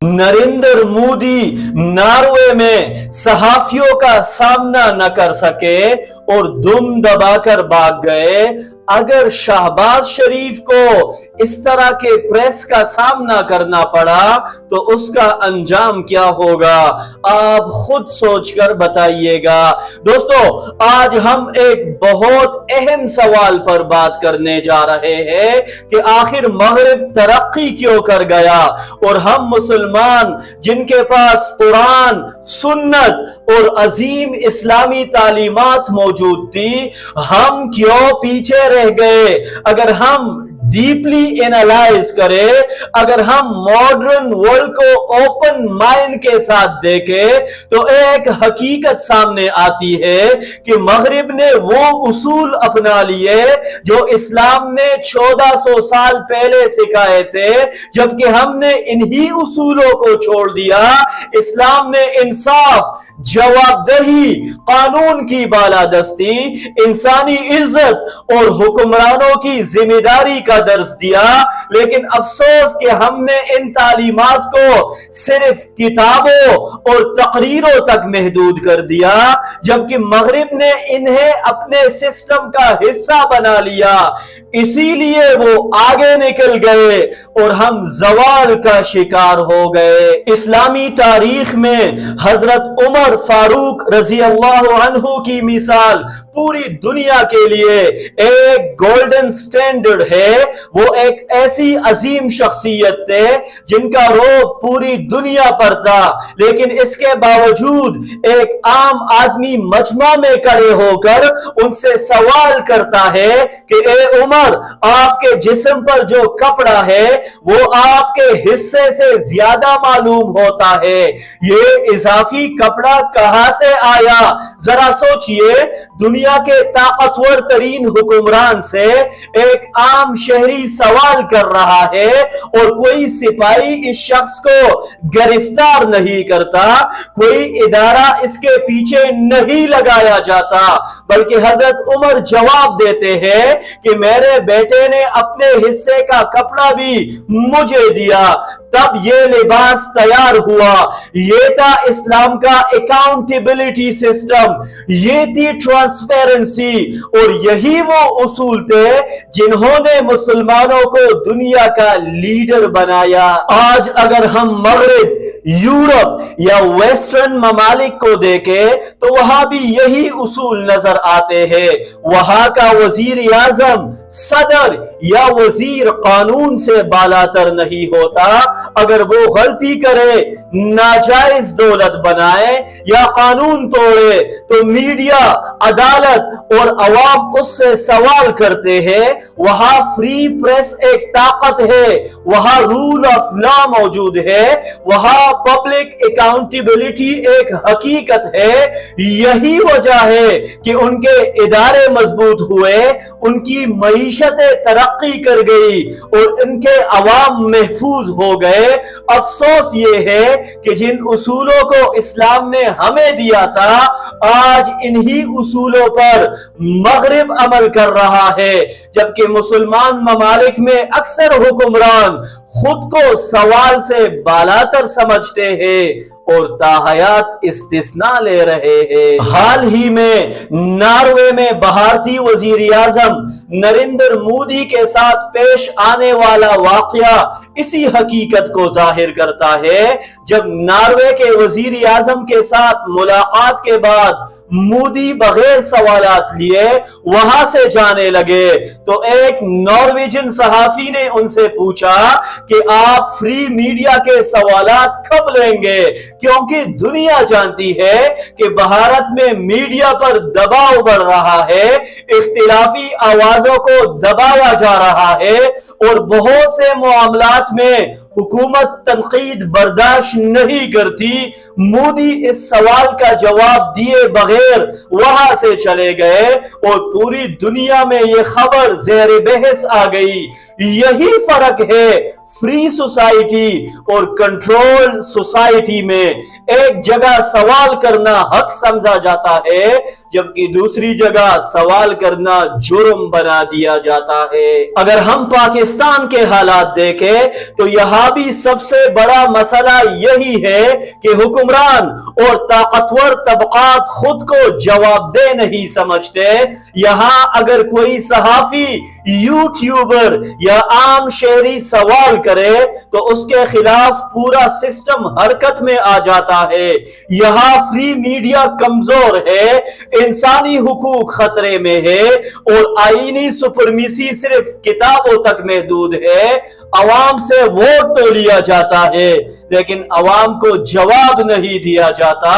Narendra Modi Norway में सहाफियों का सामना न कर सके और दुम दबाकर भाग गए। अगर शहबाज शरीफ को इस तरह के प्रेस का सामना करना पड़ा तो उसका अंजाम क्या होगा, आप खुद सोचकर बताइएगा। दोस्तों, आज हम एक बहुत अहम सवाल पर बात करने जा रहे हैं कि आखिर मगरिब तरक्की क्यों कर गया और हम मुसलमान जिनके पास कुरान, सुन्नत और अजीम इस्लामी तालीमात मौजूद थी, हम क्यों पीछे रह गए। अगर हम डीपली एनालाइज करें, अगर हम मॉडर्न वर्ल्ड को ओपन माइंड के साथ देखें तो एक हकीकत सामने आती है कि मगरिब ने वो उसूल अपना लिए जो इस्लाम ने 1400 साल पहले सिखाए थे, जबकि हमने इन्हीं उसूलों को छोड़ दिया। इस्लाम ने इंसाफ, जवाबदेही, कानून की बालादस्ती, इंसानी इज्जत और हुक्मरानों की जिम्मेदारी का दर्ज दिया। लेकिन अफसोस कि हमने इन तालीमात को सिर्फ किताबों और तकरीरों तक महदूद कर दिया, जबकि मगरिब ने इन्हें अपने सिस्टम का हिस्सा बना लिया। इसीलिए वो आगे निकल गए और हम जवाल का शिकार हो गए। इस्लामी तारीख में हजरत उमर फारूक रजी अल्लाह अन्हु की मिसाल पूरी दुनिया के लिए एक गोल्डन स्टैंडर्ड है। वो एक ऐसी अजीम शख्सियत थे जिनका रोब पूरी दुनिया पर था, लेकिन इसके बावजूद एक आम आदमी मजमा में खड़े होकर उनसे सवाल करता है कि ए उमर, आपके जिस्म पर जो कपड़ा है वो आपके हिस्से से ज्यादा मालूम होता है, ये इजाफी कपड़ा कहां से आया। जरा सोचिए, दुनिया के ताकतवर तरीन हुक्मरान से एक आम शहरी सवाल कर रहा है और कोई सिपाही इस शख्स को गिरफ्तार नहीं करता, कोई इदारा इसके पीछे नहीं लगाया जाता, बल्कि हजरत उमर जवाब देते हैं कि मेरे बेटे ने अपने हिस्से का कपड़ा भी मुझे दिया, तब ये लिबास तैयार हुआ। ये था इस्लाम का अकाउंटेबिलिटी सिस्टम, ये थी ट्रांसपेरेंसी, और यही वो उसूल थे जिन्होंने मुसलमानों को दुनिया का लीडर बनाया। आज अगर हम मगरिब, यूरोप या वेस्टर्न ममालिक को देखें तो वहां भी यही उसूल नजर आते हैं। वहां का वजीर आजम, सदर या वजीर कानून से बालातर नहीं होता। अगर वो गलती करे, नाजायज दौलत बनाए या कानून तोड़े तो मीडिया, अदालत और अवाम उससे सवाल करते हैं। वहां फ्री प्रेस एक ताकत है, वहां रूल ऑफ लॉ मौजूद है, वहां पब्लिक अकाउंटेबिलिटी एक हकीकत है। यही वजह है कि उनके इदारे मजबूत हुए, उनकी मईशतें तरक्की कर गई और इनके अवाम महफूज हो गए। अफसोस ये है कि जिन उसूलों को इस्लाम ने हमें दिया था, आज इन्हीं उसूलों पर मगरिब अमल कर रहा है, जबकि मुसलमान ममालिक में अक्सर हुक्मरान खुद को सवाल से बालातर समझते हैं और ताहयात इस्तिस्ना ले रहे हैं। हाल ही में नॉर्वे में भारतीय वजीर आजम नरेंद्र मोदी के साथ पेश आने वाला वाकया इसी हकीकत को जाहिर करता है। जब नॉर्वे के वजीर आजम के साथ मुलाकात के बाद मोदी बगैर सवालात लिए वहां से जाने लगे तो एक नॉर्वेजियन सहाफी ने उनसे पूछा कि आप फ्री मीडिया के सवालात कब लेंगे, क्योंकि दुनिया जानती है कि भारत में मीडिया पर दबाव बढ़ रहा है, इख्तिलाफी आवाजों को दबाया जा रहा है और बहुत से मामलात में हुकूमत तनकीद बर्दाश्त नहीं करती। मोदी इस सवाल का जवाब दिए बगैर वहां से चले गए और पूरी दुनिया में यह खबर ज़ेर बहस आ गई। यही फर्क है फ्री सोसाइटी और कंट्रोल सोसाइटी में। एक जगह सवाल करना हक समझा जाता है, जबकि दूसरी जगह सवाल करना जुर्म बना दिया जाता है। अगर हम पाकिस्तान के हालात देखें तो यहां भी सबसे बड़ा मसला यही है कि हुक्मरान और ताकतवर तबकात खुद को जवाबदेह नहीं समझते। यहां अगर कोई सहाफी, यूट्यूबर या आम शहरी सवाल करे तो उसके खिलाफ पूरा सिस्टम हरकत में आ जाता है। यहां फ्री मीडिया कमजोर है, इंसानी हुकूक खतरे में है और आईनी सुपरमिसी सिर्फ किताबों तक महदूद है। अवाम से वोट तो लिया जाता है लेकिन अवाम को जवाब नहीं दिया जाता।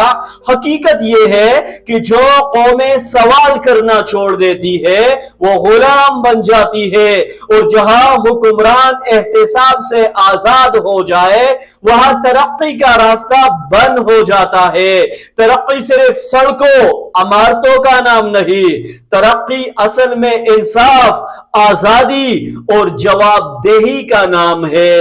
हकीकत यह है कि जो कौमें सवाल करना छोड़ देती है वो गुलाम बन जाती है, और जहां हुक्मरान एहतिसाब से आजाद हो जाए वहां तरक्की का रास्ता बंद हो जाता है। तरक्की सिर्फ सड़कों, इमारतों का नाम नहीं, तरक्की असल में इंसाफ, आजादी और जवाबदेही का नाम है।